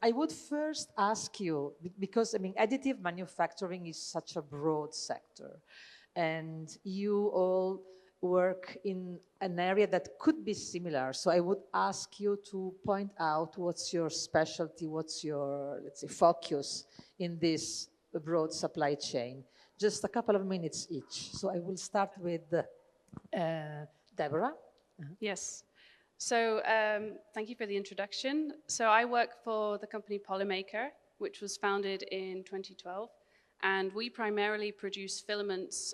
I would first ask you, because I mean, additive manufacturing is such a broad sector, and you all work in an area that could be similar. So I would ask you to point out what's your specialty, what's your, let's say, focus in this broad supply chain. Just a couple of minutes each. So I will start with Deborah. Yes. So thank you for the introduction. So I work for the company Polymaker, which was founded in 2012. And we primarily produce filaments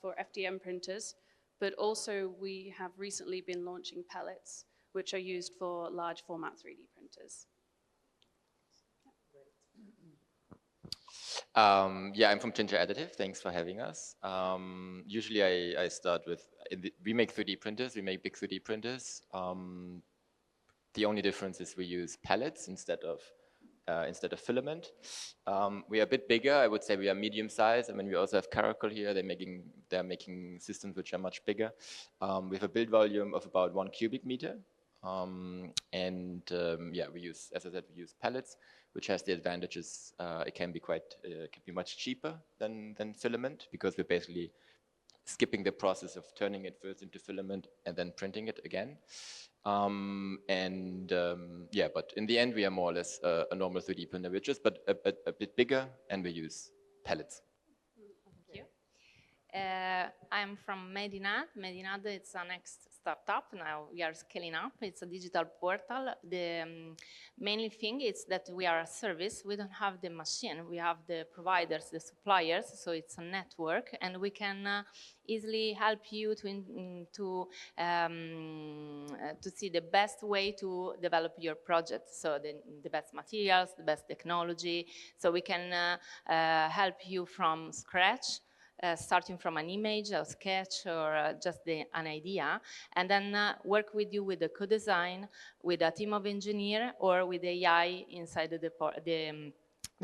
for FDM printers, but also we have recently been launching pellets, which are used for large format 3D printers. Yeah, I'm from Ginger Additive. Thanks for having us. Usually I start with, we make 3D printers, we make big 3D printers. The only difference is we use pellets instead of filament. We are a bit bigger. I would say we are medium size. I mean, we also have Caracol here. They're making systems which are much bigger. We have a build volume of about 1 cubic meter. Yeah, we use, as I said, we use pellets, which has the advantages. It can be much cheaper than filament, because we're basically skipping the process of turning it first into filament and then printing it again. Yeah, but in the end, we are more or less a normal 3D printer, which is but a bit bigger, and we use pellets. Thank you. I'm from MadeinAdd. MadeinAdd is our next startup. Now we are scaling up. It's a digital portal. The mainly thing is that we are a service. We don't have the machine. We have the providers, the suppliers. So it's a network, and we can easily help you to see the best way to develop your project. So the best materials, the best technology. So we can help you from scratch. Starting from an image, a sketch, or just an idea, and then work with you with the co-design, with a team of engineers, or with AI inside the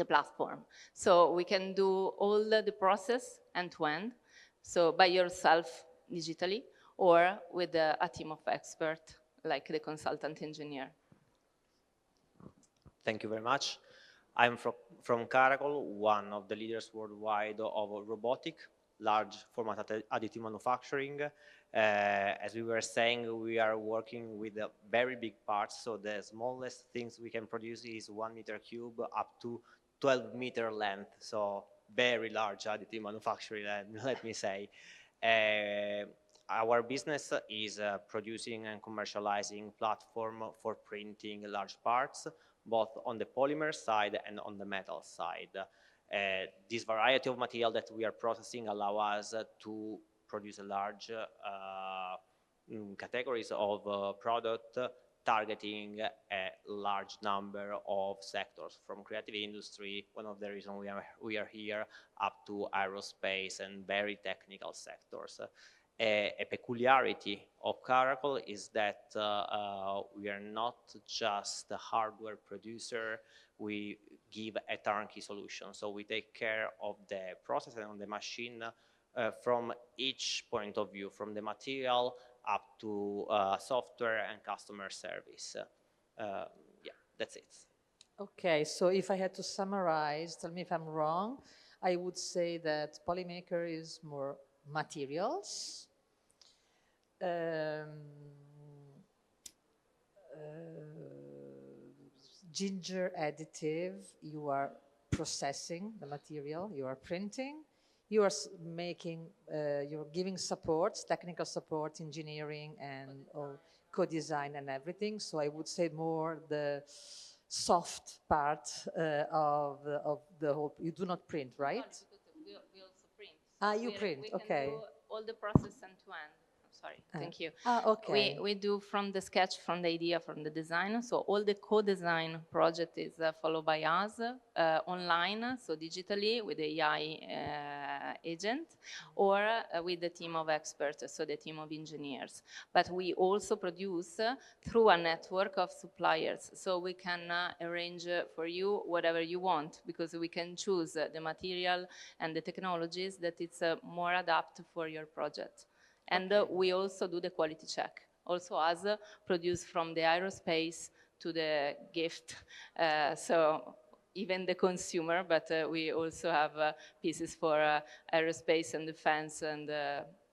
platform. So we can do all the process end-to-end, so by yourself digitally, or with a team of experts, like the consultant engineer. Thank you very much. I'm from Caracol, one of the leaders worldwide of robotic, large format additive manufacturing. As we were saying, we are working with very big parts, so the smallest things we can produce is 1 meter cube up to 12 meter length, so very large additive manufacturing, let me say. Our business is producing and commercializing platform for printing large parts, both on the polymer side and on the metal side. This variety of material that we are processing allow us to produce a large categories of product targeting a large number of sectors, from creative industry, one of the reasons we are here, up to aerospace and very technical sectors. A peculiarity of Caracol is that we are not just a hardware producer, we give a turnkey solution. So we take care of the process and on the machine from each point of view, from the material up to software and customer service. Yeah, that's it. Okay, so if I had to summarize, tell me if I'm wrong, I would say that Polymaker is more materials, Ginger Additive, you are processing the material, you are printing, you are making, you're giving support, technical support, engineering, and co-design and everything. So I would say more the soft part of the whole. You do not print, right? No, we also print. You print, we okay. can do all the process end-to-end. Sorry, thank you. Okay. We do from the sketch, from the idea, from the design. So all the co-design project is followed by us online, so digitally with the AI agent, or with the team of experts, so the team of engineers. But we also produce through a network of suppliers, so we can arrange for you whatever you want, because we can choose the material and the technologies that it's more adapted for your project. And we also do the quality check, also as produced from the aerospace to the gift. So even the consumer, but we also have pieces for aerospace and defense and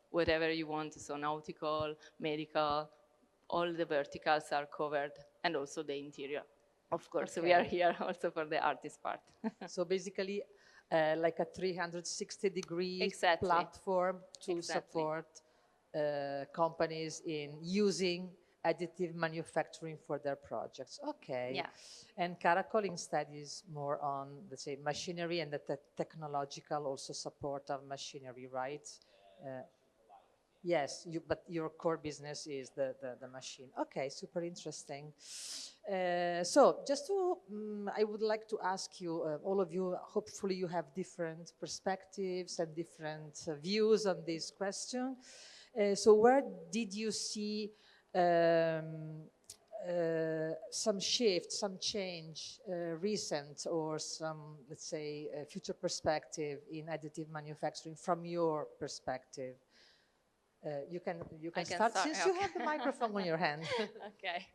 whatever you want, so nautical, medical, all the verticals are covered, and also the interior. Of course, we are here also for the artist part. So basically, like a 360-degree Exactly. platform to Exactly. support companies in using additive manufacturing for their projects. Okay. Yeah. And Caracol instead is more on, let's say, machinery and the technological also support of machinery, right? Yes, but your core business is the machine. Okay, super interesting. So just to, I would like to ask you, all of you, hopefully you have different perspectives and different views on this question. So where did you see some shift, some change, recent or some, let's say, future perspective in additive manufacturing from your perspective? You can start since you have the microphone on your hand. Okay.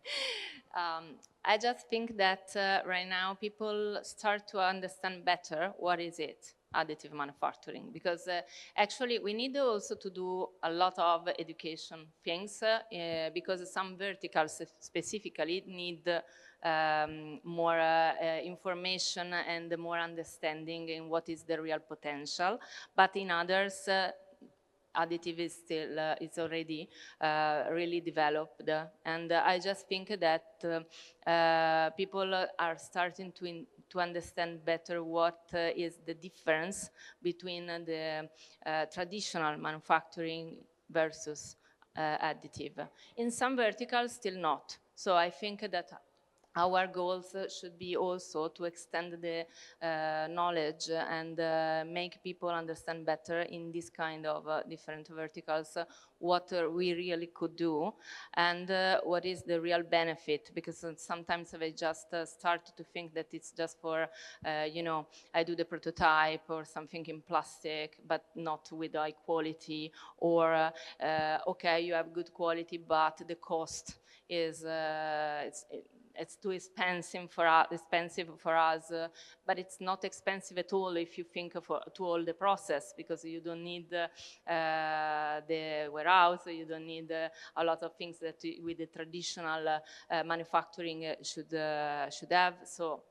I just think that right now people start to understand better what is it, additive manufacturing, because actually we need also to do a lot of education things because some verticals specifically need more information and more understanding in what is the real potential, but in others additive is still is already really developed, and I just think that people are starting to understand better what is the difference between the traditional manufacturing versus additive. In some verticals, still not. So I think that our goals should be also to extend the knowledge and make people understand better in this kind of different verticals what we really could do and what is the real benefit, because sometimes they just start to think that it's just for, you know, I do the prototype or something in plastic, but not with high quality, or okay, you have good quality, but the cost is it's too expensive for us, but it's not expensive at all if you think of to all the process, because you don't need the warehouse, you don't need a lot of things that with the traditional manufacturing should have. So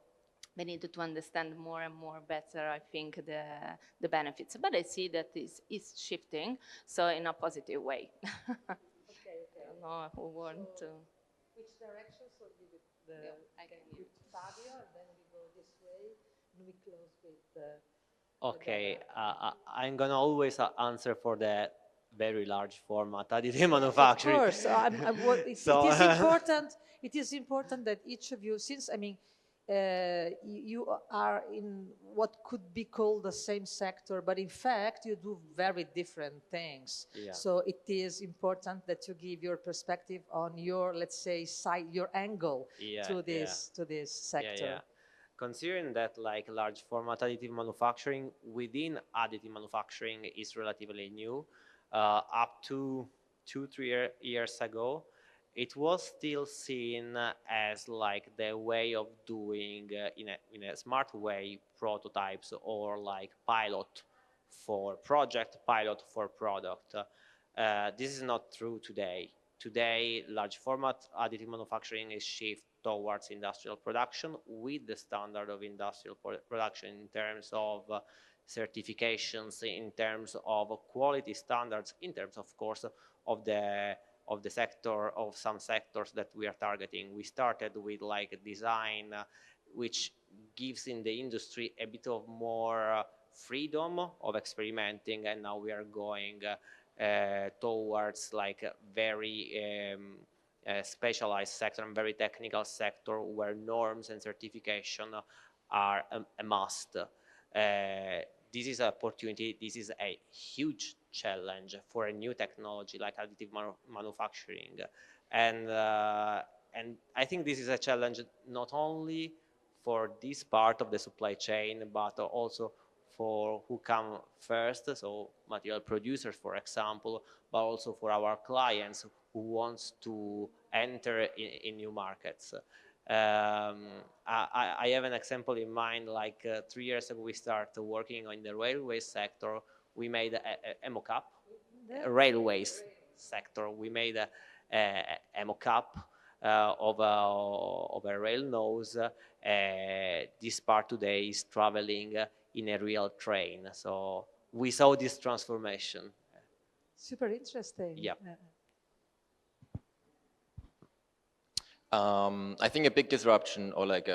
they need to understand more and more better, I think, the benefits. But I see that it's shifting, so in a positive way. Okay. I don't know who want to. Which direction? So you with Fabio, and then we go this way, and we close with. Okay, I'm gonna always answer for the very large format additive manufacturing. Of course, So it is important. It is important that each of you, since I mean, you are in what could be called the same sector, but in fact you do very different things. Yeah. So it is important that you give your perspective on your, let's say, side, your angle to this sector. Yeah. Considering that like large format additive manufacturing within additive manufacturing is relatively new, up to 2-3 years ago, it was still seen as like the way of doing in a smart way prototypes, or like pilot for project, pilot for product. This is not true today. Today, large format additive manufacturing is shift towards industrial production with the standard of industrial production in terms of certifications, in terms of quality standards, in terms, of course, of the sector, of some sectors that we are targeting. We started with like design, which gives in the industry a bit of more freedom of experimenting, and now we are going towards like a very specialized sector and very technical sector where norms and certification are a must. This is an opportunity, this is a huge challenge for a new technology like additive manufacturing. And I think this is a challenge not only for this part of the supply chain, but also for who come first, so material producers, for example, but also for our clients who wants to enter in new markets. I have an example in mind. Like 3 years ago, we started working on the railway sector. We made a mock-up. Railways sector. We made a mock-up of a rail nose. This part today is traveling in a real train. So we saw this transformation. Super interesting. Yeah. I think a big disruption, or like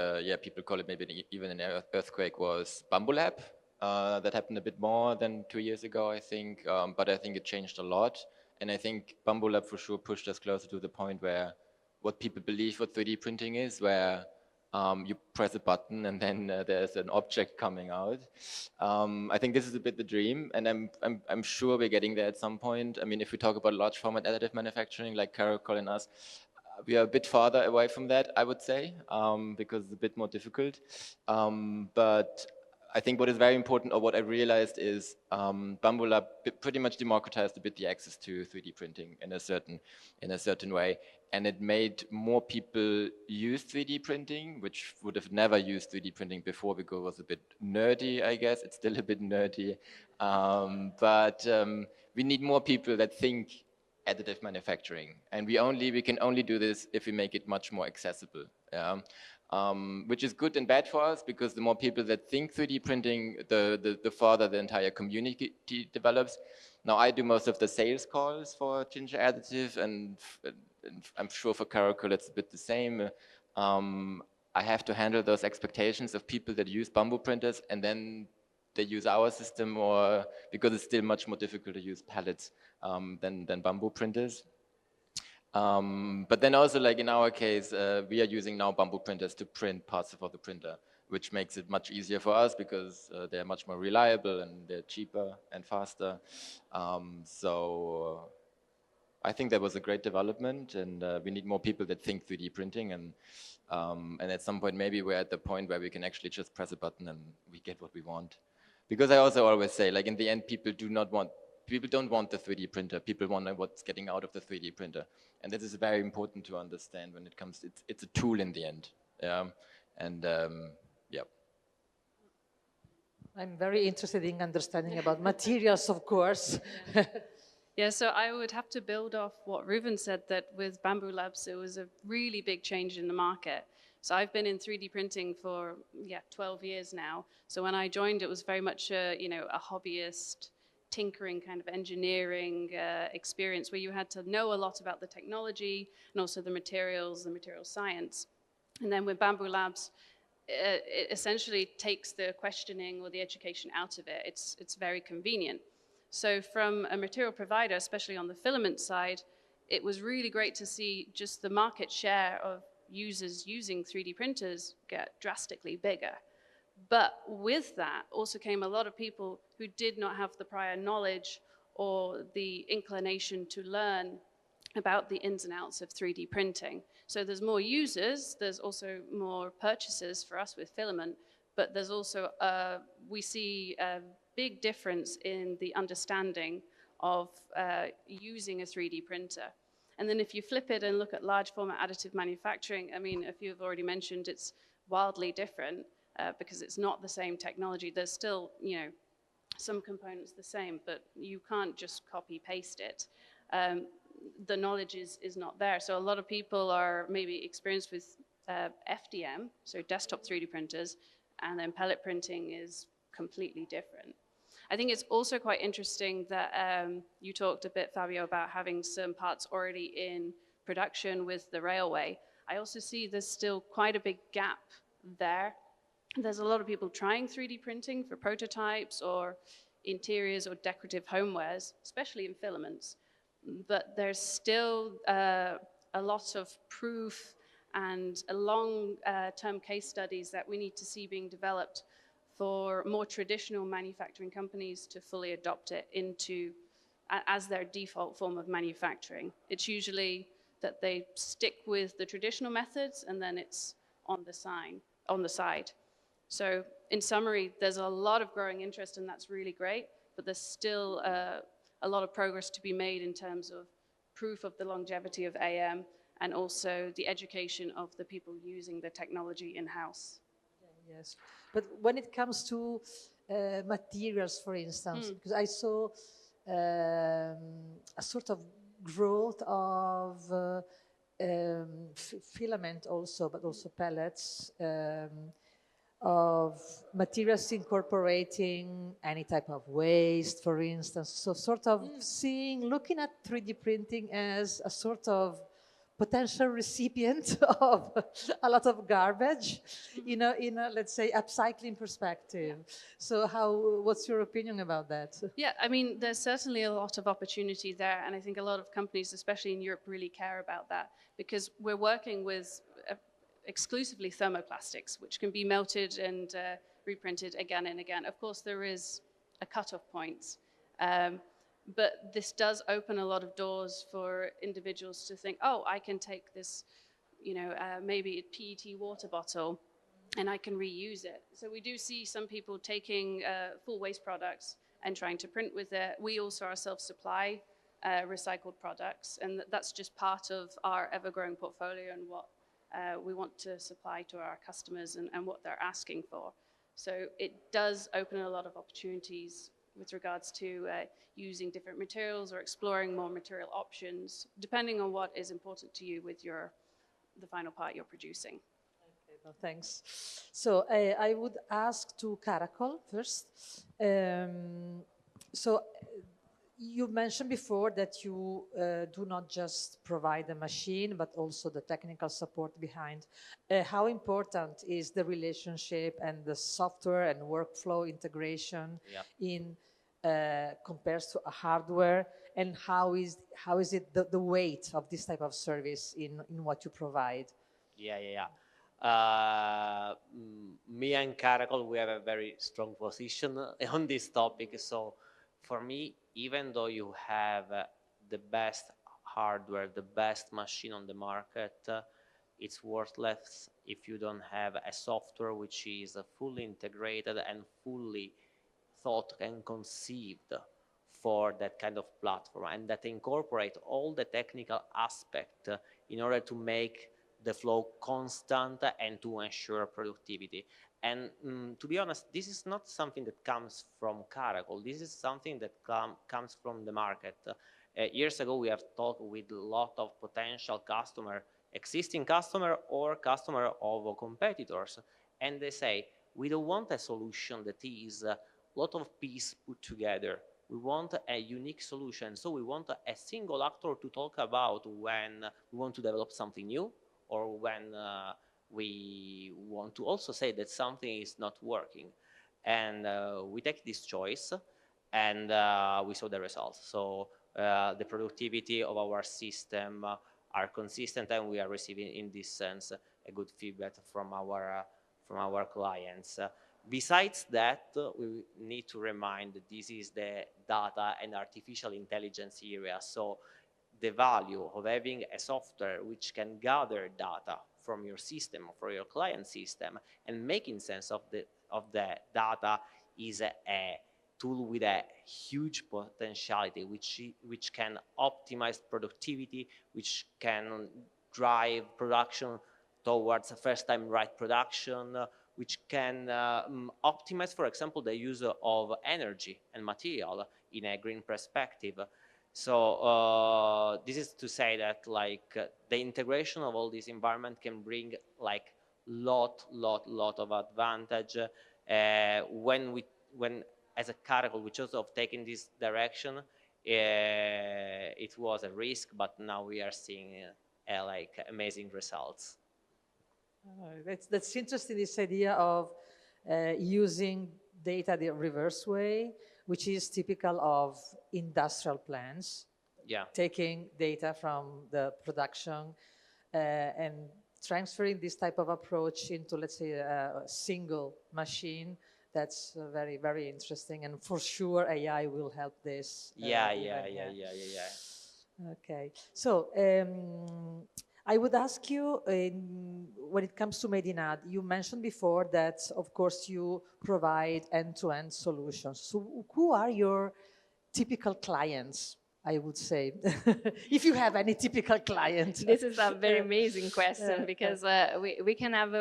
people call it maybe even an earthquake, was Bamboo Lab. That happened a bit more than 2 years ago, I think, but I think it changed a lot. And I think Bamboo Lab for sure pushed us closer to the point where what people believe what 3D printing is, where you press a button and then there's an object coming out. I think this is a bit the dream, and I'm sure we're getting there at some point. I mean, if we talk about large format additive manufacturing like Caracol and us, we are a bit farther away from that, I would say, because it's a bit more difficult. But I think what is very important, or what I realized, is Bamboo Lab pretty much democratized a bit the access to 3D printing in a certain way, and it made more people use 3D printing, which would have never used 3D printing before because it was a bit nerdy, I guess. It's still a bit nerdy, but we need more people that think additive manufacturing, and we can only do this if we make it much more accessible. Yeah? Which is good and bad for us, because the more people that think 3D printing, the farther the entire community develops. Now I do most of the sales calls for Ginger Additive, and I'm sure for Caracol it's a bit the same. I have to handle those expectations of people that use bamboo printers and then they use our system, or because it's still much more difficult to use pellets than bamboo printers. But then also, like in our case, we are using now bamboo printers to print parts of the printer, which makes it much easier for us because they're much more reliable and they're cheaper and faster. So I think that was a great development, and we need more people that think 3D printing, and at some point maybe we're at the point where we can actually just press a button and we get what we want. Because I also always say, like in the end, people don't want the 3D printer. People want what's getting out of the 3D printer, and this is very important to understand when it comes. It's a tool in the end, yeah. And yeah. I'm very interested in understanding about materials, of course. Yeah, so I would have to build off what Reuven said, that with Bamboo Labs, it was a really big change in the market. So I've been in 3D printing for 12 years now. So when I joined, it was very much a hobbyist, tinkering kind of engineering experience where you had to know a lot about the technology and also the material science. And then with Bamboo Labs, it essentially takes the questioning or the education out of it. It's very convenient. So from a material provider, especially on the filament side, it was really great to see just the market share of users using 3D printers get drastically bigger. But with that also came a lot of people who did not have the prior knowledge or the inclination to learn about the ins and outs of 3D printing. So there's more users, there's also more purchases for us with filament, but there's also, we see a big difference in the understanding of using a 3D printer. And then if you flip it and look at large format additive manufacturing, I mean, if you've already mentioned, it's wildly different because it's not the same technology. There's still, some components the same, but you can't just copy paste it. The knowledge is not there. So a lot of people are maybe experienced with FDM, so desktop 3D printers, and then pellet printing is completely different. I think it's also quite interesting that you talked a bit, Fabio, about having some parts already in production with the railway. I also see there's still quite a big gap there. There's a lot of people trying 3D printing for prototypes or interiors or decorative homewares, especially in filaments. But there's still a lot of proof and a long-term case studies that we need to see being developed for more traditional manufacturing companies to fully adopt it into as their default form of manufacturing. It's usually that they stick with the traditional methods and then it's on the side. So in summary, there's a lot of growing interest and that's really great, but there's still a lot of progress to be made in terms of proof of the longevity of AM and also the education of the people using the technology in-house. Yes, but when it comes to materials, for instance, because I saw a sort of growth of filament also, but also pellets, of materials incorporating any type of waste, for instance. So sort of looking at 3D printing as a sort of potential recipient of a lot of garbage in a, let's say, upcycling perspective. So what's your opinion about that? Yeah, I mean, there's certainly a lot of opportunity there, and I think a lot of companies, especially in Europe, really care about that, because we're working with exclusively thermoplastics, which can be melted and reprinted again and again. Of course, there is a cutoff point, but this does open a lot of doors for individuals to think, oh, I can take this, maybe a PET water bottle, and I can reuse it. So we do see some people taking full waste products and trying to print with it. We also ourselves supply recycled products, and that's just part of our ever-growing portfolio and what we want to supply to our customers and what they're asking for. So it does open a lot of opportunities with regards to using different materials or exploring more material options, depending on what is important to you with the final part you're producing. Okay, well, thanks. So I would ask to Caracol first. You mentioned before that you do not just provide the machine, but also the technical support behind. How important is the relationship and the software and workflow integration in compared to a hardware, and how is it the weight of this type of service in what you provide? Me and Caracol, we have a very strong position on this topic. So for me, even though you have the best hardware, the best machine on the market, it's worthless if you don't have a software which is fully integrated and fully thought and conceived for that kind of platform, and that incorporate all the technical aspect in order to make the flow constant and to ensure productivity. And to be honest, this is not something that comes from Caracol. This is something that comes from the market. Years ago, we have talked with a lot of potential customer, existing customer or customer of competitors, and they say, we don't want a solution that is a lot of pieces put together. We want a unique solution. So we want a single actor to talk about when we want to develop something new, or when we want to also say that something is not working. And we take this choice, and we saw the results. So the productivity of our system are consistent, and we are receiving, in this sense, a good feedback from our clients. Besides that, we need to remind that this is the data and artificial intelligence area. So the value of having a software which can gather data from your system or from your client system and making sense of the data is a tool with a huge potentiality, which can optimize productivity, which can drive production towards a first-time right production, which can optimize, for example, the use of energy and material in a green perspective. So this is to say that the integration of all this environment can bring lot of advantage. When as a Caracol we chose of taking this direction, it was a risk, but now we are seeing amazing results. That's interesting, this idea of using data the reverse way, which is typical of industrial plants. Yeah. Taking data from the production and transferring this type of approach into, let's say, a single machine. That's very, very interesting, and for sure AI will help this. Yeah. Okay, so I would ask you, when it comes to MadeinAdd, you mentioned before that, of course, you provide end-to-end solutions. So who are your typical clients? I would say, if you have any typical client. This is a very amazing question because we can have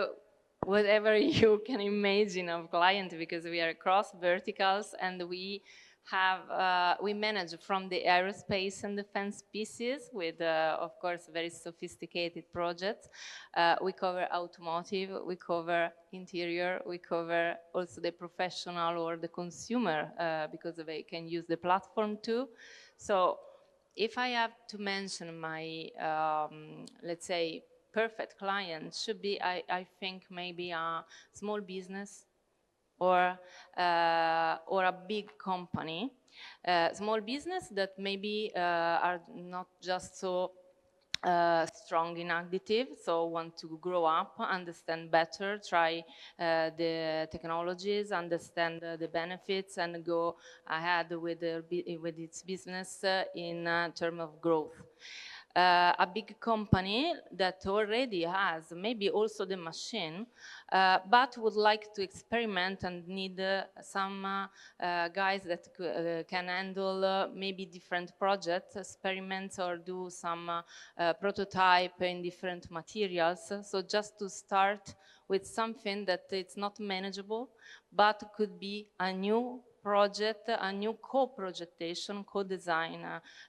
whatever you can imagine of client because we are across verticals and we have we manage from the aerospace and defense pieces with of course very sophisticated projects. We cover automotive, we cover interior, we cover also the professional or the consumer because they can use the platform too. So if I have to mention my, let's say, perfect client should be, I think, maybe a small business or a big company. Small business that maybe are not just so strong in additive, so want to grow up, understand better, try the technologies, understand the benefits, and go ahead with its business in terms of growth. A big company that already has maybe also the machine, but would like to experiment and need some guys that can handle maybe different projects, experiments, or do some prototype in different materials. So just to start with something that it's not manageable, but could be a new project, a new co-projection, co-design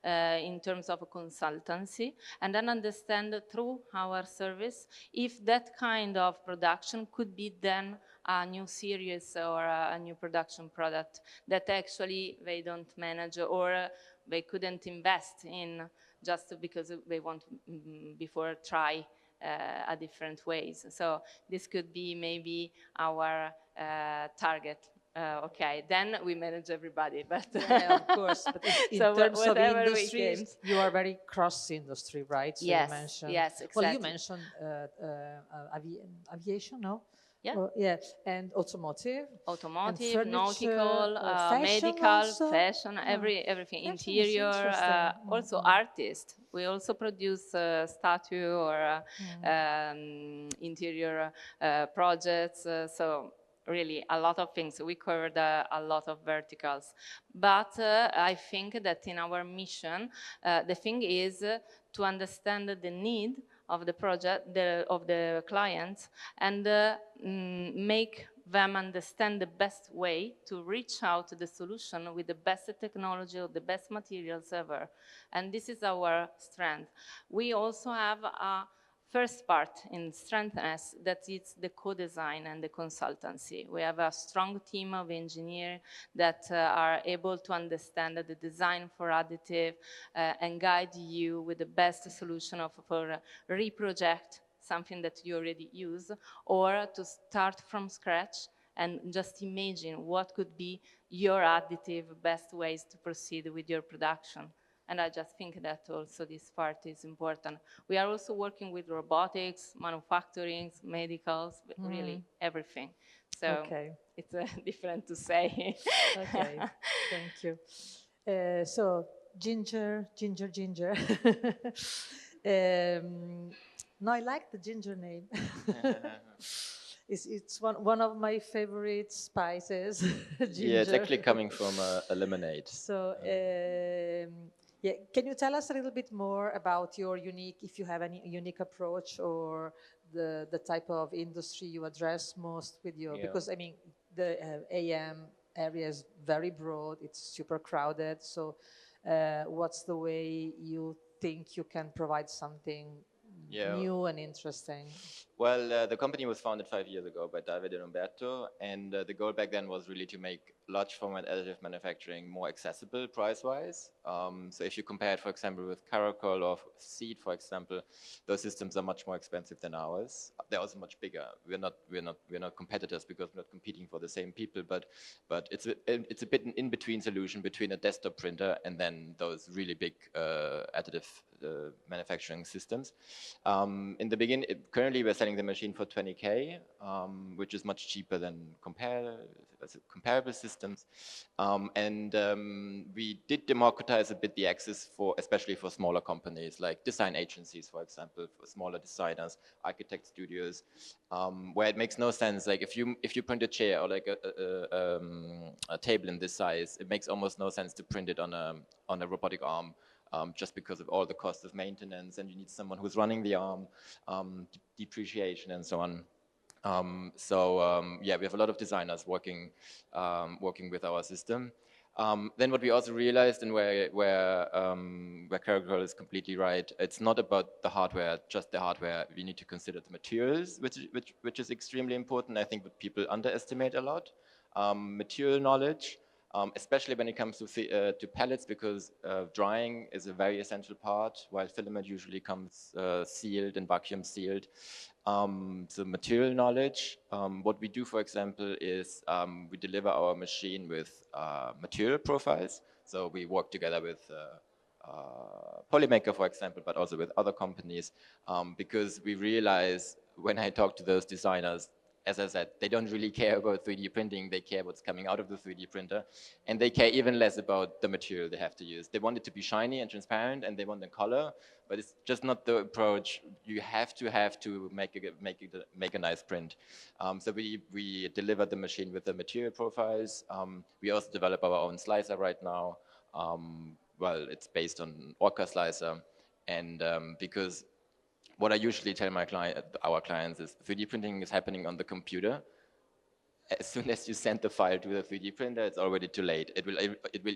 in terms of consultancy, and then understand through our service if that kind of production could be then a new series or a new production product that actually they don't manage or they couldn't invest in just because they want before try a different ways. So this could be maybe our target. Okay, then we manage everybody, but yeah, of course. But in so terms of whatever we industries, you are very cross-industry, right? So yes, you mentioned, yes, exactly. well, you mentioned aviation, no? Yeah. Yeah, and automotive, Automotive, and furniture, nautical, fashion medical, also? fashion, Oh, everything, fashion is interior, interesting. also artists. We also produce statue or interior projects. So really a lot of things. We covered a lot of verticals. But I think that in our mission, the thing is to understand the need of the project, of the clients, and make them understand the best way to reach out to the solution with the best technology or the best materials ever. And this is our strength. We also have a first part in strengthness that is the co-design and the consultancy. We have a strong team of engineers that are able to understand the design for additive and guide you with the best solution for reproject something that you already use, or to start from scratch and just imagine what could be your additive best ways to proceed with your production. And I just think that also this part is important. We are also working with robotics, manufacturing, medicals, really everything. So it's different to say. Okay, thank you. So ginger. No, I like the ginger name. It's one of my favorite spices. Ginger. Yeah, it's actually coming from a lemonade. So, yeah, can you tell us a little bit more about your unique, if you have any unique approach or the type of industry you address most with your, because I mean, the AM area is very broad, it's super crowded. So what's the way you think you can provide something new and interesting? Well, the company was founded 5 years ago by David and Umberto, and the goal back then was really to make large format additive manufacturing more accessible price-wise. So if you compare it, for example, with Caracol or Seed, for example, those systems are much more expensive than ours. They're also much bigger. We're not competitors because we're not competing for the same people, but it's a bit an in-between solution between a desktop printer and then those really big additive manufacturing systems. In the beginning, currently we're selling selling the machine for 20K, which is much cheaper than comparable systems. We did democratize a bit the access for, especially for smaller companies like design agencies, for example, for smaller designers, architect studios, where it makes no sense. Like if you print a chair or like a table in this size, it makes almost no sense to print it on a robotic arm. Just because of all the cost of maintenance, and you need someone who's running the arm, depreciation, and so on. Yeah, we have a lot of designers working with our system. Then what we also realized, and where Caracol is completely right, it's not about the hardware, just the hardware. We need to consider the materials, which is extremely important. I think what people underestimate a lot. Material knowledge. Especially when it comes to pellets, because drying is a very essential part, while filament usually comes sealed and vacuum sealed. So material knowledge. What we do, for example, is we deliver our machine with material profiles. So we work together with Polymaker, for example, but also with other companies, because we realize when I talk to those designers, as I said, they don't really care about 3D printing, they care what's coming out of the 3D printer, and they care even less about the material they have to use. They want it to be shiny and transparent, and they want the color, but it's just not the approach. You have to make a nice print. So we deliver the machine with the material profiles. We also develop our own slicer right now. Well, it's based on Orca slicer, and because what I usually tell our clients is 3D printing is happening on the computer. As soon as you send the file to the 3D printer, it's already too late. It will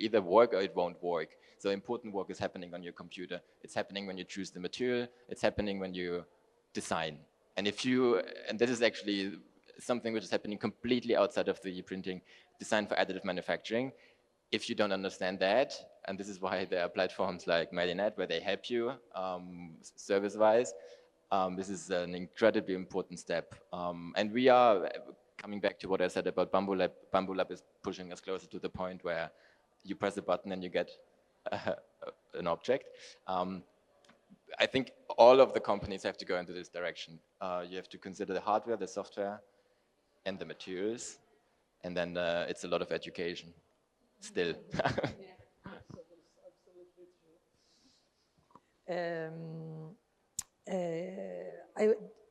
either work or it won't work. So important work is happening on your computer. It's happening when you choose the material. It's happening when you design. And this is actually something which is happening completely outside of 3D printing, design for additive manufacturing. If you don't understand that, and this is why there are platforms like MadeinAdd where they help you service-wise, this is an incredibly important step. And we are, coming back to what I said about Bamboo Lab is pushing us closer to the point where you press a button and you get an object. I think all of the companies have to go into this direction. You have to consider the hardware, the software, and the materials, and then it's a lot of education. Still.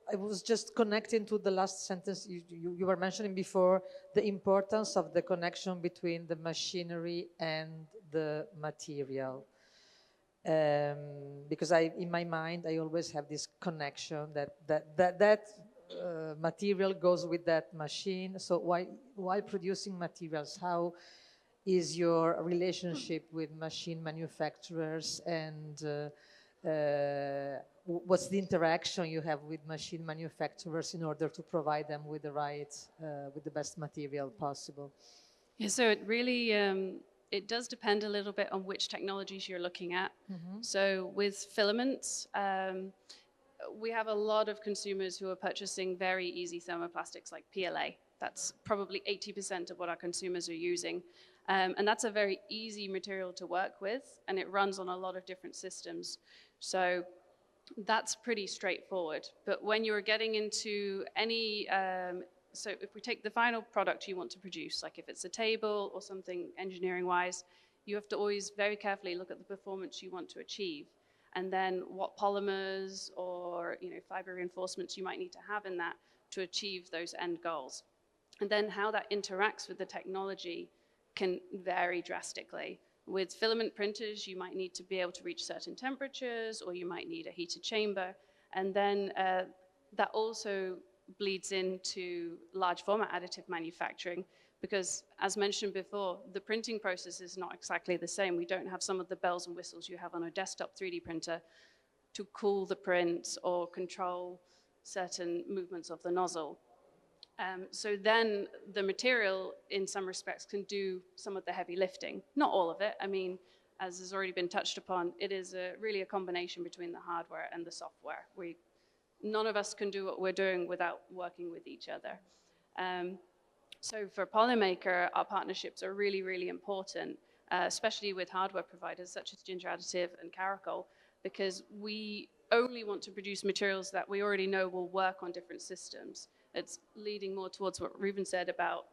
I was just connecting to the last sentence you were mentioning before, the importance of the connection between the machinery and the material. Because in my mind, I always have this connection that material goes with that machine. So while producing materials, how is your relationship with machine manufacturers, and what's the interaction you have with machine manufacturers in order to provide them with the best material possible? Yeah, so it really, it does depend a little bit on which technologies you're looking at. So with filaments, we have a lot of consumers who are purchasing very easy thermoplastics like PLA. That's probably 80% of what our consumers are using. And that's a very easy material to work with, and it runs on a lot of different systems. So that's pretty straightforward. But when you're getting into any, so if we take the final product you want to produce, like if it's a table or something engineering-wise, you have to always very carefully look at the performance you want to achieve, and then what polymers or fiber reinforcements you might need to have in that to achieve those end goals. And then how that interacts with the technology can vary drastically. With filament printers, you might need to be able to reach certain temperatures, or you might need a heated chamber. And then that also bleeds into large format additive manufacturing, because as mentioned before, the printing process is not exactly the same. We don't have some of the bells and whistles you have on a desktop 3D printer to cool the print or control certain movements of the nozzle. So then the material, in some respects, can do some of the heavy lifting. Not all of it. I mean, as has already been touched upon, it is really a combination between the hardware and the software. None of us can do what we're doing without working with each other. So for Polymaker, our partnerships are really, really important, especially with hardware providers such as Ginger Additive and Caracol, because we only want to produce materials that we already know will work on different systems. It's leading more towards what Ruben said about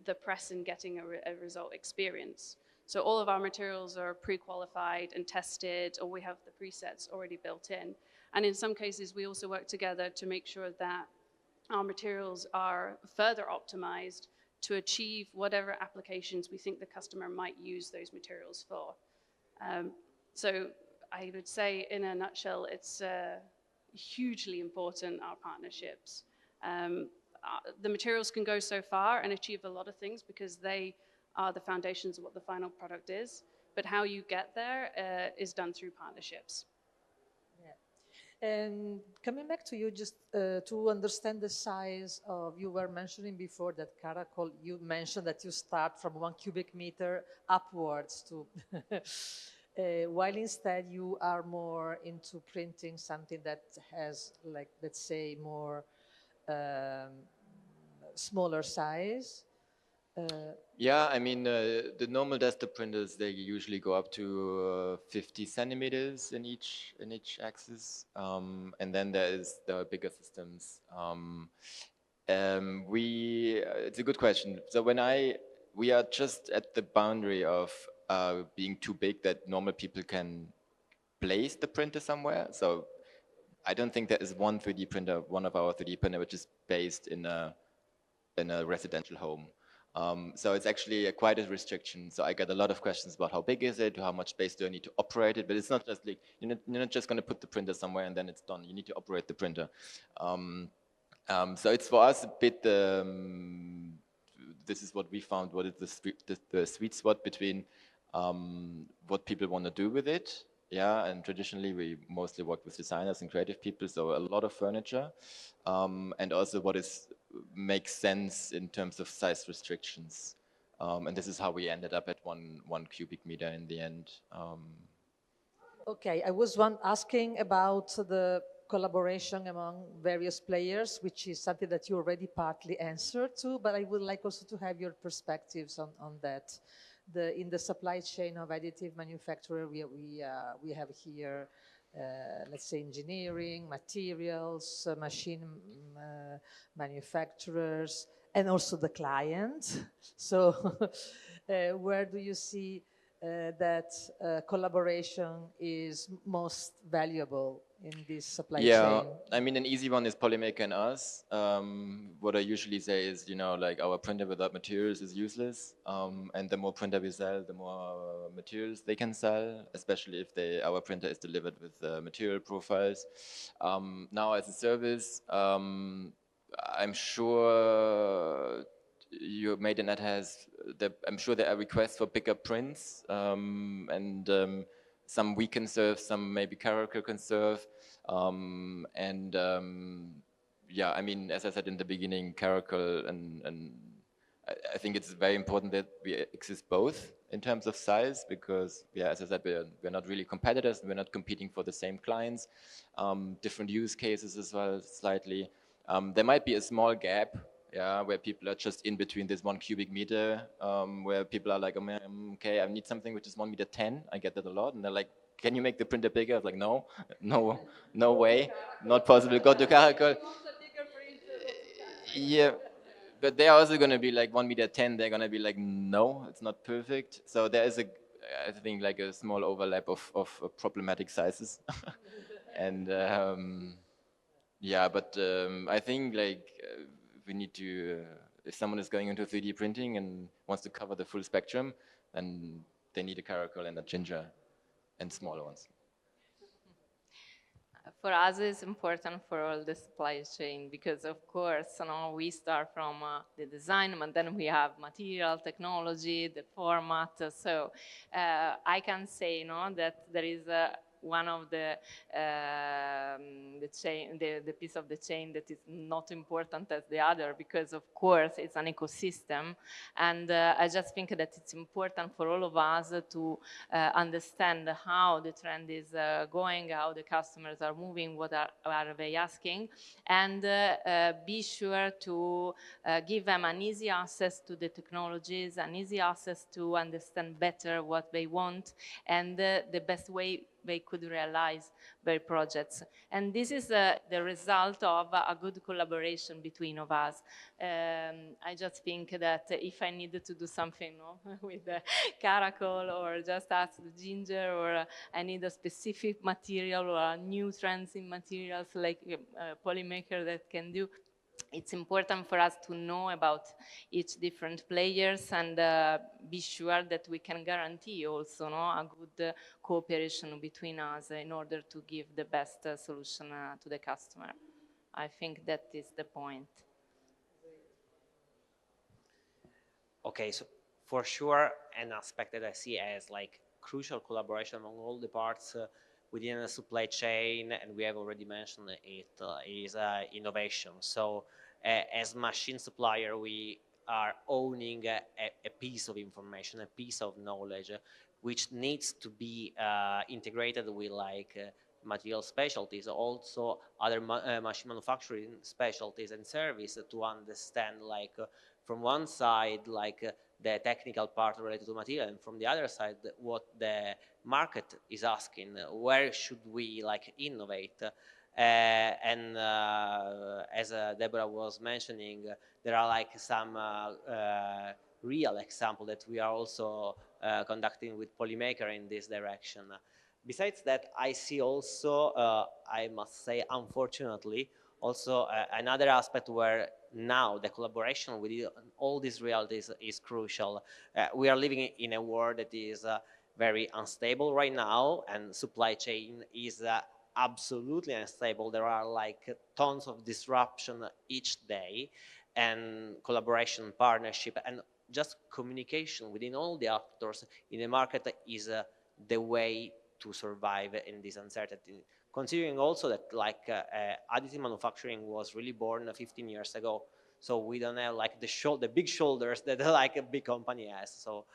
the press and getting a result experience. So all of our materials are pre-qualified and tested, or we have the presets already built in. And in some cases, we also work together to make sure that our materials are further optimized to achieve whatever applications we think the customer might use those materials for. So I would say, in a nutshell, it's hugely important, our partnerships. The materials can go so far and achieve a lot of things because they are the foundations of what the final product is, but how you get there is done through partnerships. And coming back to you, just to understand the size of, you were mentioning before that Caracol, you mentioned that you start from 1 cubic meter upwards to, while instead you are more into printing something that has, like, let's say, more smaller size. Yeah, I mean, the normal desktop printers, they usually go up to 50 centimeters in each axis, and then there is the bigger systems. It's a good question. So we are just at the boundary of being too big that normal people can place the printer somewhere. So I don't think there is one 3D printer, one of our 3D printer, which is based in a residential home. So it's actually quite a restriction. So I get a lot of questions about how big is it, how much space do I need to operate it, but it's not just like, you're not just going to put the printer somewhere and then it's done. You need to operate the printer. So it's for us a bit, this is what we found, what is the sweet spot between what people want to do with it. Yeah, and traditionally we mostly work with designers and creative people, so a lot of furniture, and also what makes sense in terms of size restrictions. And this is how we ended up at one cubic meter in the end. Okay, I was asking about the collaboration among various players, which is something that you already partly answered to, but I would like also to have your perspectives on that. In the supply chain of additive manufacturer, we have here, let's say, engineering, materials, machine manufacturers, and also the client. So where do you see that collaboration is most valuable in this supply chain? Yeah, I mean, an easy one is Polymaker and us. What I usually say is, like our printer without materials is useless. And the more printer we sell, the more materials they can sell, especially if our printer is delivered with material profiles. Now, as a service, I'm sure your MadeinAdd has, I'm sure there are requests for bigger prints, and some we can serve, some maybe Caracol can serve. Yeah, I mean, as I said in the beginning, Caracol and I think it's very important that we exist both in terms of size, because, yeah, as I said, we're not really competitors, we're not competing for the same clients, different use cases as well, slightly. There might be a small gap, yeah, where people are just in between this 1 cubic meter, where people are like, oh, okay, I need something which is 1 meter 10. I get that a lot, and they're like, can you make the printer bigger? I was like, no way, not possible. Go to Caracol. Yeah, but they're also going to be like 1 meter 10. They're going to be like, no, it's not perfect. So there is I think, like a small overlap of problematic sizes, and yeah, but I think like we need to, if someone is going into 3D printing and wants to cover the full spectrum, then they need a Caracol and a Ginger and smaller ones. For us, it's important for all the supply chain because, of course, we start from the design, but then we have material, technology, the format. So I can say that there is one of the piece of the chain that is not important as the other, because of course it's an ecosystem, and I just think that it's important for all of us to understand how the trend is going, how the customers are moving, what are they asking, and be sure to give them an easy access to the technologies, an easy access to understand better what they want, and the best way they could realize their projects. And this is the result of a good collaboration between of us. I just think that if I needed to do something with Caracol, or just ask the Ginger, or I need a specific material or new trends in materials like Polymaker that can do, it's important for us to know about each different players and be sure that we can guarantee also a good cooperation between us in order to give the best solution to the customer. I think that is the point. Okay, so for sure, an aspect that I see as like crucial collaboration among all the parts within the supply chain, and we have already mentioned it, is innovation. So as machine supplier, we are owning a piece of information, a piece of knowledge, which needs to be integrated with like material specialties, also other machine manufacturing specialties and service to understand like from one side like the technical part related to material, and from the other side what the market is asking, where should we like innovate. And as Deborah was mentioning, there are like some real example that we are also conducting with Polymaker in this direction. Besides that, I see also, I must say, unfortunately, also another aspect where now the collaboration with all these realities is crucial. We are living in a world that is very unstable right now, and supply chain is absolutely unstable. There are like tons of disruption each day, and collaboration, partnership, and just communication within all the actors in the market is the way to survive in this uncertainty. Considering also that like additive manufacturing was really born 15 years ago, so we don't have like the big shoulders that like a big company has. So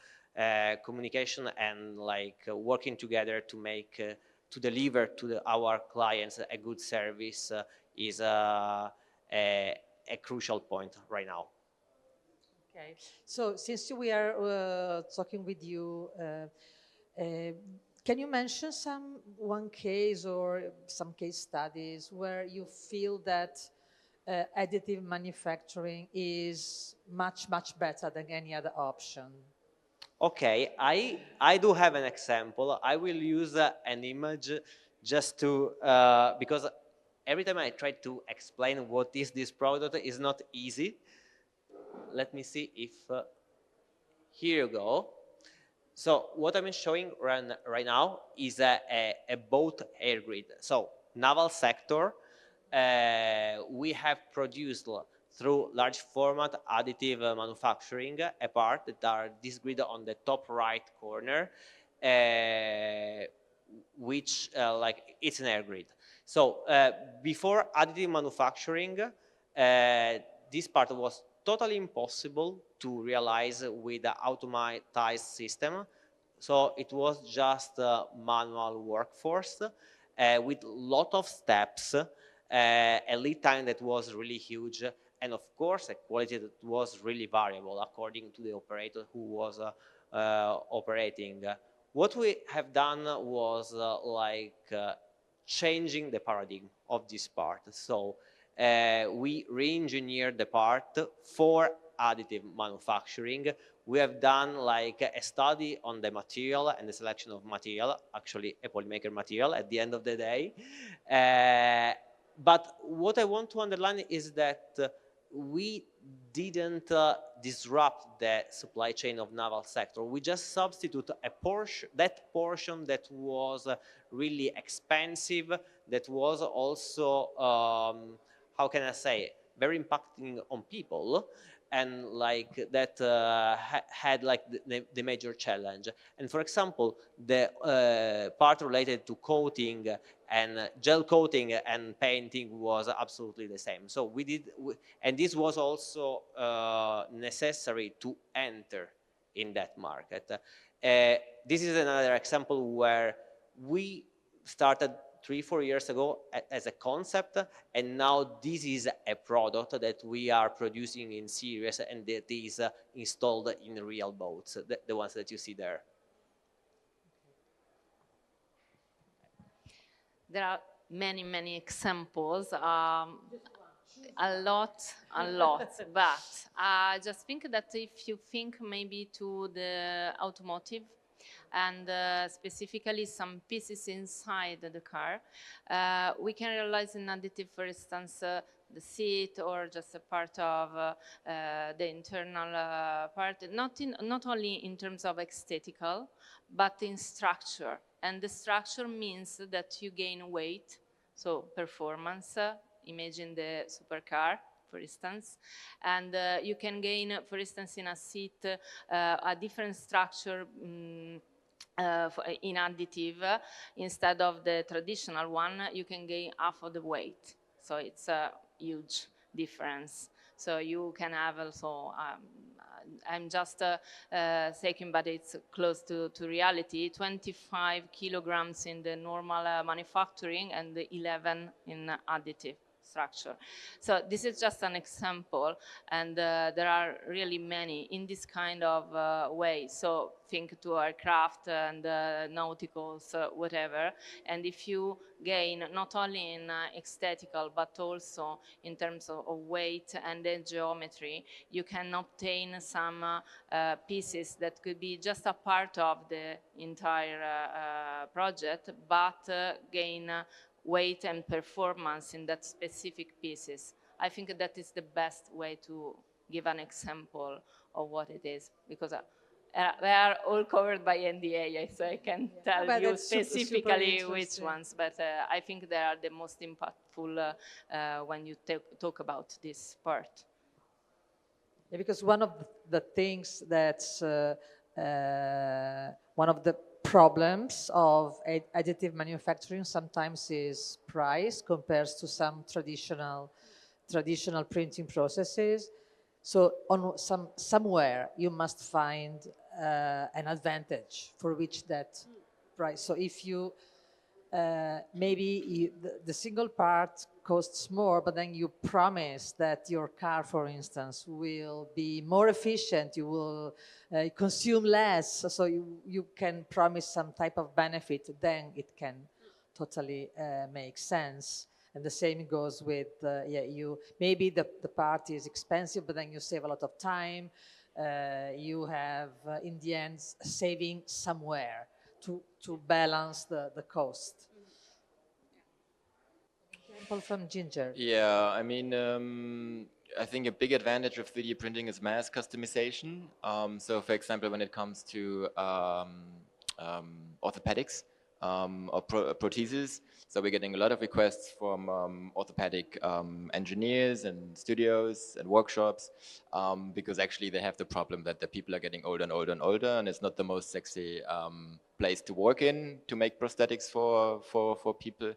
communication and like working together to make to deliver to our clients a good service is a crucial point right now. Okay, so since we are talking with you, can you mention one case or some case studies where you feel that additive manufacturing is much better than any other option? Okay, I do have an example. I will use an image just to, because every time I try to explain what is this product is not easy. Let me see if, here you go. So what I'm showing right now is a boat air grid. So naval sector, we have produced through large format additive manufacturing a part that are this grid on the top right corner, which like it's an air grid. So before additive manufacturing, this part was totally impossible to realize with the automatized system. So it was just a manual workforce with a lot of steps, a lead time that was really huge, and of course a quality that was really variable according to the operator who was operating. What we have done was changing the paradigm of this part. So we re-engineered the part for additive manufacturing. We have done like a study on the material and the selection of material, actually a Polymaker material at the end of the day. But what I want to underline is that we didn't disrupt the supply chain of naval sector. We just substitute a portion that was really expensive, that was also, how can I say, very impacting on people, and like that had like the major challenge. And for example, the part related to coating and gel coating and painting was absolutely the same. So we did, and this was also necessary to enter in that market. This is another example where we started 3-4 years ago as a concept, and now this is a product that we are producing in series and that is installed in real boats, the ones that you see there. There are many, many examples. A lot, but I just think that if you think maybe to the automotive and specifically some pieces inside the car, we can realize in additive, for instance, the seat or just a part of the internal part, not only in terms of aesthetical, but in structure. And the structure means that you gain weight, so performance. Imagine the supercar, for instance, and you can gain, for instance, in a seat, a different structure in additive. Instead of the traditional one, you can gain half of the weight. So it's a huge difference. So you can have also, I'm just saying, but it's close to reality, 25 kilograms in the normal manufacturing and 11 in additive structure. So this is just an example, and there are really many in this kind of way. So think to aircraft and nauticals, whatever. And if you gain not only in aesthetical, but also in terms of weight and the geometry, you can obtain some pieces that could be just a part of the entire project, but gain weight and performance in that specific pieces. I think that is the best way to give an example of what it is, because they are all covered by NDA, so I can tell you specifically which ones, but I think they are the most impactful when you talk about this part. Yeah, because one of the things that's one of the problems of additive manufacturing sometimes is price compared to some traditional printing processes. So on somewhere you must find an advantage for which that price. So if you maybe the single part costs more, but then you promise that your car, for instance, will be more efficient, you will consume less, so you can promise some type of benefit, then it can totally make sense. And the same goes with, maybe the part is expensive, but then you save a lot of time. You have, in the end, saving somewhere to balance the cost. Example from Ginger. Yeah, I mean, I think a big advantage of 3D printing is mass customization. So, for example, when it comes to orthopedics or prostheses, so we're getting a lot of requests from orthopedic engineers and studios and workshops because actually they have the problem that the people are getting older and older and older, and it's not the most sexy place to work in to make prosthetics for people.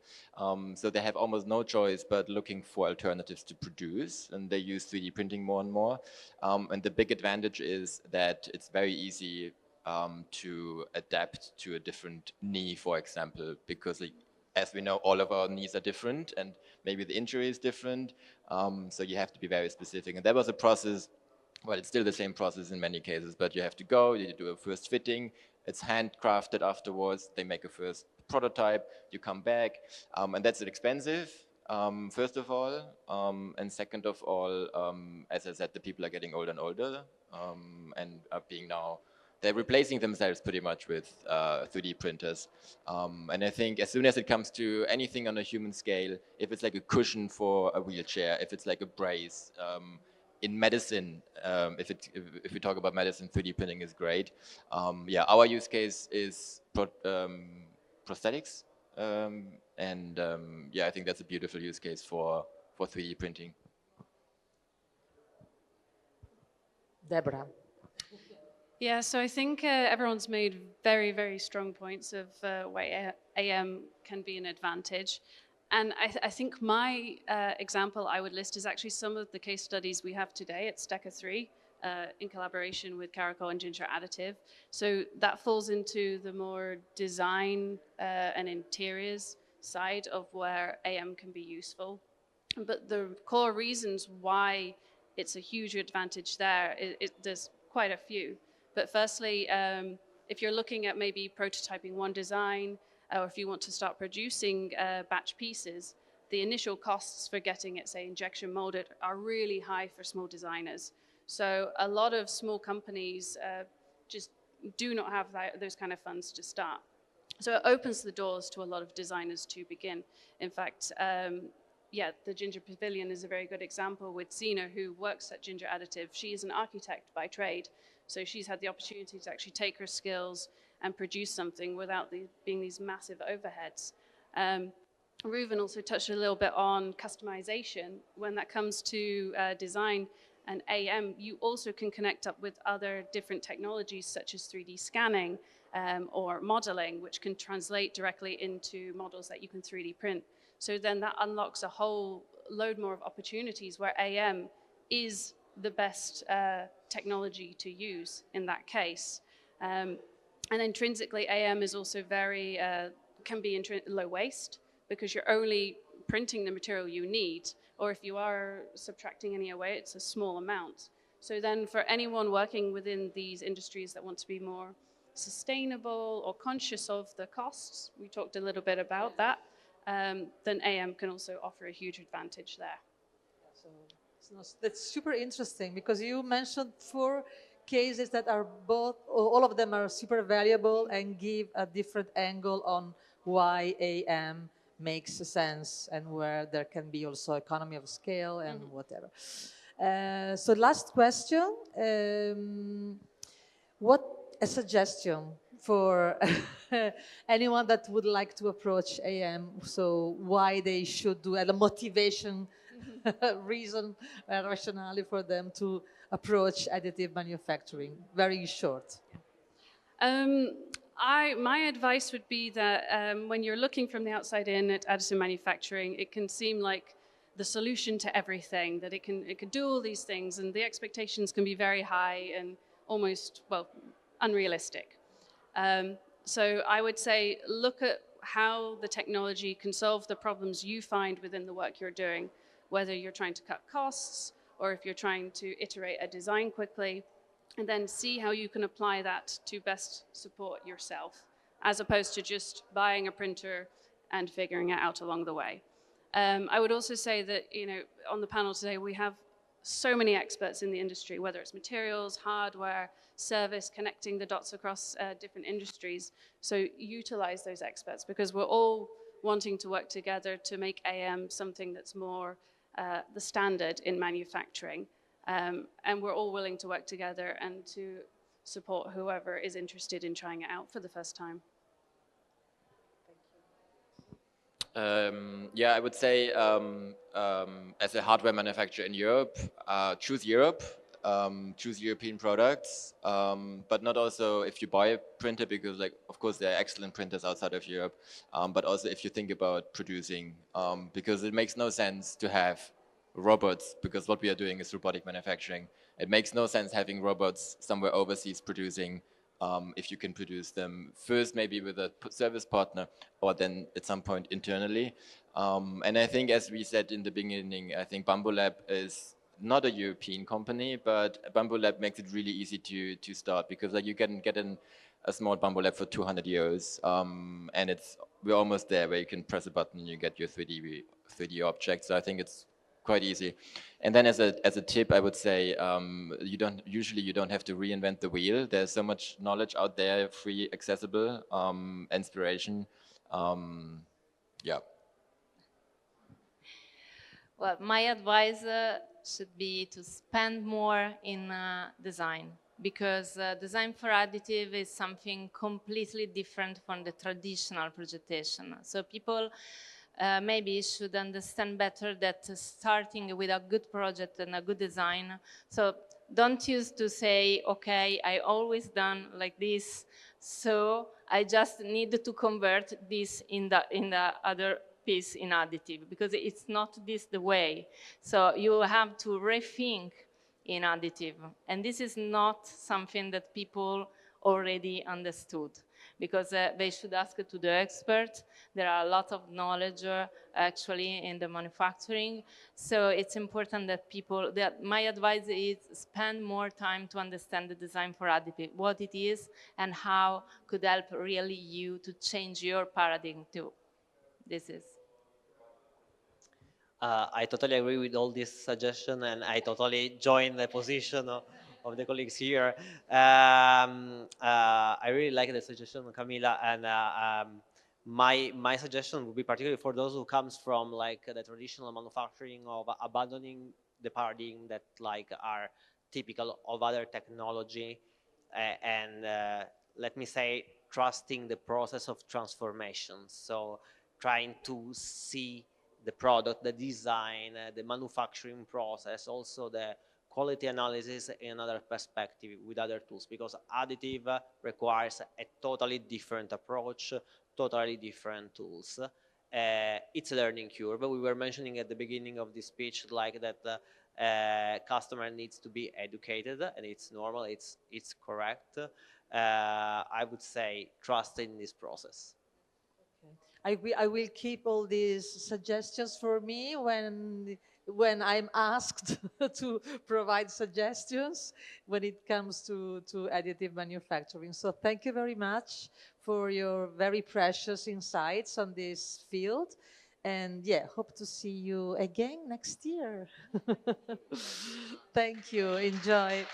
So they have almost no choice but looking for alternatives to produce, and they use 3D printing more and more. And the big advantage is that it's very easy to adapt to a different knee, for example, because as we know, all of our knees are different and maybe the injury is different. So you have to be very specific. And that was a process, well, it's still the same process in many cases, but you have to go, you do a first fitting, it's handcrafted afterwards, they make a first prototype, you come back, and that's expensive, first of all, and second of all, as I said, the people are getting older and older, and are being now, they're replacing themselves pretty much with 3D printers. And I think as soon as it comes to anything on a human scale, if it's like a cushion for a wheelchair, if it's like a brace, in medicine, if we talk about medicine, 3D printing is great. Yeah, our use case is prosthetics, and yeah, I think that's a beautiful use case for 3D printing. Deborah. Yeah, so I think everyone's made very, very strong points of why AM can be an advantage. And I think my example I would list is actually some of the case studies we have today at STECA 3 in collaboration with Caracol and Ginger Additive. So that falls into the more design and interiors side of where AM can be useful. But the core reasons why it's a huge advantage there, there's quite a few. But firstly, if you're looking at maybe prototyping one design, or if you want to start producing batch pieces, the initial costs for getting it, say, injection molded are really high for small designers. So a lot of small companies just do not have those kind of funds to start. So it opens the doors to a lot of designers to begin. In fact, yeah, the Ginger Pavilion is a very good example with Zina, who works at Ginger Additive. She is an architect by trade, so she's had the opportunity to actually take her skills and produce something without being these massive overheads. Reuven also touched a little bit on customization. When that comes to design and AM, you also can connect up with other different technologies such as 3D scanning or modeling, which can translate directly into models that you can 3D print. So then that unlocks a whole load more of opportunities where AM is the best technology to use in that case. And intrinsically, AM is also very, can be low waste, because you're only printing the material you need, or if you are subtracting any away, it's a small amount. So then for anyone working within these industries that want to be more sustainable or conscious of the costs, we talked a little bit about that, then AM can also offer a huge advantage there. So that's super interesting, because you mentioned 4 cases that are both, all of them are super valuable and give a different angle on why AM makes sense and where there can be also economy of scale and whatever. So last question, what a suggestion for anyone that would like to approach AM, so why they should do, and a motivation reason, rationale for them to approach additive manufacturing, very short. My advice would be that when you're looking from the outside in at additive manufacturing, it can seem like the solution to everything, that it can do all these things, and the expectations can be very high and almost, well, unrealistic. So I would say look at how the technology can solve the problems you find within the work you're doing, whether you're trying to cut costs or if you're trying to iterate a design quickly, and then see how you can apply that to best support yourself, as opposed to just buying a printer and figuring it out along the way. I would also say that, you know, on the panel today, we have so many experts in the industry, whether it's materials, hardware, service, connecting the dots across different industries. So utilize those experts, because we're all wanting to work together to make AM something that's more the standard in manufacturing. And we're all willing to work together and to support whoever is interested in trying it out for the first time. Yeah, I would say as a hardware manufacturer in Europe, choose Europe, choose European products, but not also if you buy a printer, because like, of course there are excellent printers outside of Europe, but also if you think about producing, because it makes no sense to have robots, because what we are doing is robotic manufacturing. It makes no sense having robots somewhere overseas producing if you can produce them first maybe with a service partner, or then at some point internally. And I think, as we said in the beginning, I think Bambu Lab is not a European company, but Bambu Lab makes it really easy to start, because like you can get a small Bambu Lab for 200 euros, and we're almost there where you can press a button and you get your 3D object. So I think it's quite easy. And then as a tip, I would say you don't have to reinvent the wheel. There's so much knowledge out there, free, accessible, inspiration. Yeah. Well, my advice should be to spend more in design, because design for additive is something completely different from the traditional projection. So people maybe should understand better that starting with a good project and a good design, so don't use to say, okay, I always done like this, so I just need to convert this in the other piece in additive, because it's not this the way. So you have to rethink in additive, and this is not something that people already understood, because they should ask to the expert. There are a lot of knowledge actually in the manufacturing, so it's important that my advice is spend more time to understand the design for additive, what it is and how could help really you to change your paradigm too. This is. I totally agree with all this suggestion, and I totally join the position of the colleagues here. I really like the suggestion, Camila, and my suggestion would be particularly for those who comes from like the traditional manufacturing of abandoning the paradigm that like are typical of other technology, and let me say trusting the process of transformation. So trying to see the product, the design, the manufacturing process, also the quality analysis in another perspective with other tools, because additive requires a totally different approach, totally different tools. It's a learning curve. We were mentioning at the beginning of this speech like that customer needs to be educated, and it's normal, it's correct. I would say trust in this process. I will keep all these suggestions for me when I'm asked to provide suggestions when it comes to additive manufacturing. So thank you very much for your very precious insights on this field. And yeah, hope to see you again next year. Thank you. Enjoy.